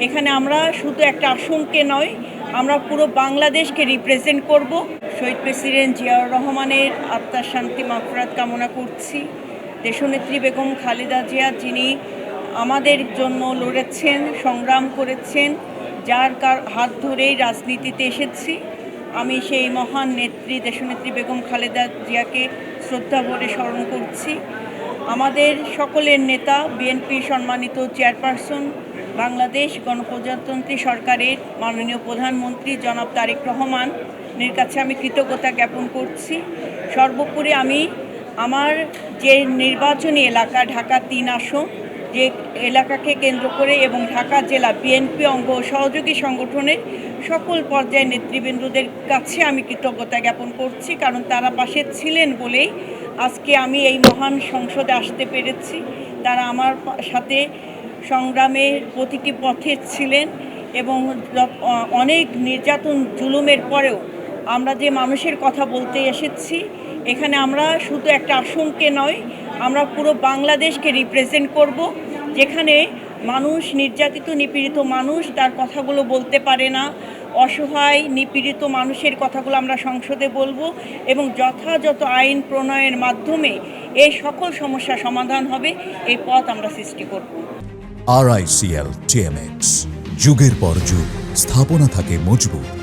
এখানে আমরা শুধু একটা আসনকে নয়, আমরা পুরো বাংলাদেশকে রিপ্রেজেন্ট করব। শহীদ প্রেসিডেন্ট জিয়াউর রহমানের আত্মার শান্তি মাগফিরাত কামনা করছি। দেশনেত্রী বেগম খালেদা জিয়া, যিনি আমাদের জন্য লড়েছেন, সংগ্রাম করেছেন, যার হাত ধরেই রাজনীতিতে এসেছি, আমি সেই মহান নেত্রী দেশনেত্রী বেগম খালেদা জিয়াকে শ্রদ্ধা ভরে স্মরণ করছি। আমাদের সকলের নেতা, বিএনপির সম্মানিত চেয়ারপারসন, বাংলাদেশ গণপ্রজাতন্ত্রী সরকারের মাননীয় প্রধানমন্ত্রী জনাব তারেক রহমানের কাছে আমি কৃতজ্ঞতা জ্ঞাপন করছি। সর্বোপরি আমি আমার যে নির্বাচনী এলাকা ঢাকা ৩ আসন, যে এলাকাকে কেন্দ্র করে এবং ঢাকা জেলা বিএনপি অঙ্গ সহযোগী সংগঠনের সকল পর্যায়ের নেতৃবৃন্দদের কাছে আমি কৃতজ্ঞতা জ্ঞাপন করছি, কারণ তারা পাশে ছিলেন বলেই আজকে আমি এই মহান সংসদে আসতে পেরেছি। তারা আমার সাথে সংগ্রামের প্রতিটি পথে ছিলেন এবং অনেক নির্যাতন জুলুমের পরেও আমরা যে মানুষের কথা বলতে এসেছি, এখানে আমরা শুধু একটা আসনকে নয়, আমরা পুরো বাংলাদেশকে রিপ্রেজেন্ট করব। যেখানে মানুষ, নির্যাতিত নিপীড়িত মানুষ তার কথাগুলো বলতে পারে না, অসহায় নিপীড়িত মানুষের কথাগুলো আমরা সংসদে বলবো এবং যথাযথ আইন প্রণয়নের মাধ্যমে এই সকল সমস্যার সমাধান হবে, এই পথ আমরা সৃষ্টি করব। RICL TMX, যুগের পর যুগ স্থাপনা থাকে মজবুত।